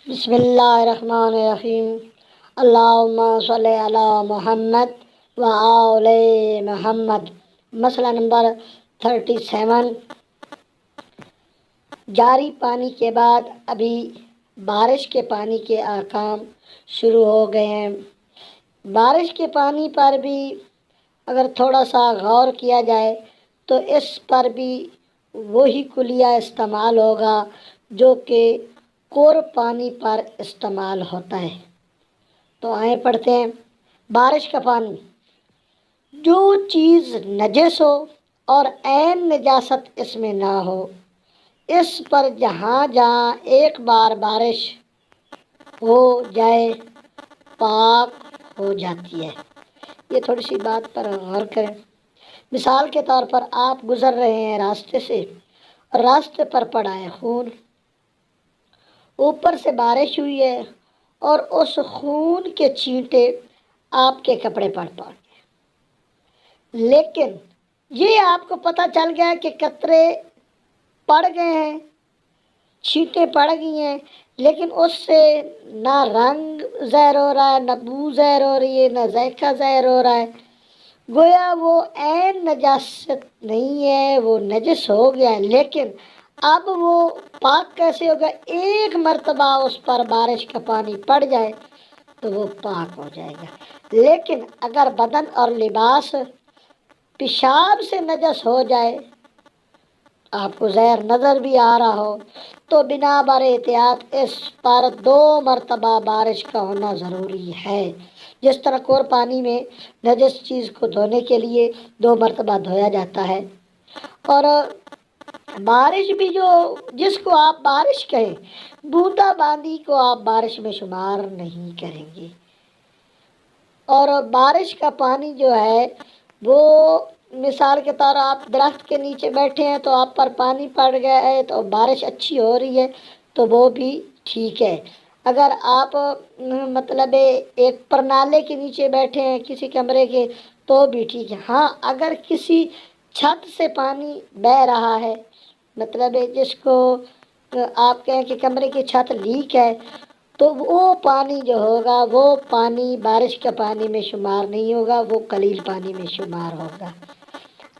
بسم اللہ الرحمن الرحیم۔ اللہم صلی علی محمد و آل محمد۔ مسئلہ نمبر 37۔ جاری پانی کے بعد ابھی بارش کے پانی کے احکام شروع ہو گئے ہیں۔ بارش کے پانی پر بھی اگر تھوڑا سا غور کیا جائے تو اس پر بھی وہی کلیہ استعمال ہوگا جو کہ کور پانی پر استعمال ہوتا ہے۔ تو آئیں پڑھتے ہیں۔ بارش کا پانی، جو چیز نجس ہو اور عین نجاست اس میں نہ ہو، اس پر جہاں جہاں ایک بار بارش ہو جائے پاک ہو جاتی ہے۔ یہ تھوڑی سی بات پر غور کریں۔ مثال کے طور پر آپ گزر رہے ہیں راستے سے اور راستے پر پڑا ہے خون، اوپر سے بارش ہوئی ہے اور اس خون کے چھینٹے آپ کے کپڑے پر پڑ گئے، لیکن یہ آپ کو پتہ چل گیا کہ قطرے پڑ گئے ہیں، چھینٹیں پڑ گئی ہیں، لیکن اس سے نہ رنگ ظاہر ہو رہا ہے، نہ بو ظاہر ہو رہی ہے، نہ ذائقہ ظاہر ہو رہا ہے۔ گویا وہ عین نجاست نہیں ہے، وہ نجس ہو گیا ہے، لیکن اب وہ پاک کیسے ہوگا؟ ایک مرتبہ اس پر بارش کا پانی پڑ جائے تو وہ پاک ہو جائے گا۔ لیکن اگر بدن اور لباس پیشاب سے نجس ہو جائے، آپ کو ظاہر نظر بھی آ رہا ہو، تو بنا بر احتیاط اس پر 2 مرتبہ بارش کا ہونا ضروری ہے۔ جس طرح کور پانی میں نجس چیز کو دھونے کے لیے 2 مرتبہ دھویا جاتا ہے، اور بارش بھی جس کو آپ بارش کہیں، بوندا باندی کو آپ بارش میں شمار نہیں کریں گے۔ اور بارش کا پانی جو ہے وہ مثال کے طور آپ درخت کے نیچے بیٹھے ہیں تو آپ پر پانی پڑ گیا ہے تو بارش اچھی ہو رہی ہے تو وہ بھی ٹھیک ہے۔ اگر آپ مطلب ایک پرنالے کے نیچے بیٹھے ہیں کسی کمرے کے تو بھی ٹھیک ہے۔ ہاں، اگر کسی چھت سے پانی بہہ رہا ہے، مطلب جس کو آپ کہیں کہ کمرے کی چھت لیک ہے، تو وہ پانی جو ہوگا وہ پانی بارش کے پانی میں شمار نہیں ہوگا، وہ قلیل پانی میں شمار ہوگا۔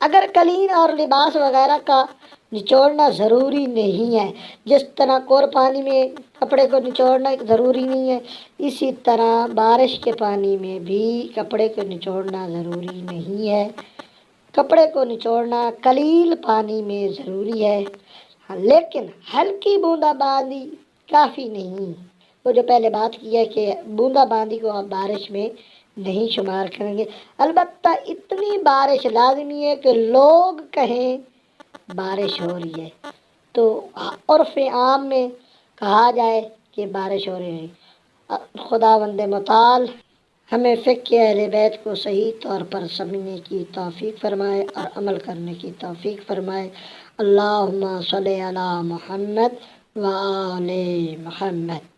اگر قلین اور لباس وغیرہ کا نچوڑنا ضروری نہیں ہے، جس طرح کور پانی میں کپڑے کو نچوڑنا ضروری نہیں ہے، اسی طرح بارش کے پانی میں بھی کپڑے کو نچوڑنا ضروری نہیں ہے۔ کپڑے کو نچوڑنا قلیل پانی میں ضروری ہے، لیکن ہلکی بوندا باندی کافی نہیں۔ وہ جو پہلے بات کی ہے کہ بوندا باندی کو آپ بارش میں نہیں شمار کریں گے۔ البتہ اتنی بارش لازمی ہے کہ لوگ کہیں بارش ہو رہی ہے تو عرف عام میں کہا جائے کہ بارش ہو رہی ہے۔ خداوند متعال ہمیں فقہ اہل بیت کو صحیح طور پر سمجھنے کی توفیق فرمائے اور عمل کرنے کی توفیق فرمائے۔ اللہم صلی علی محمد و آل محمد۔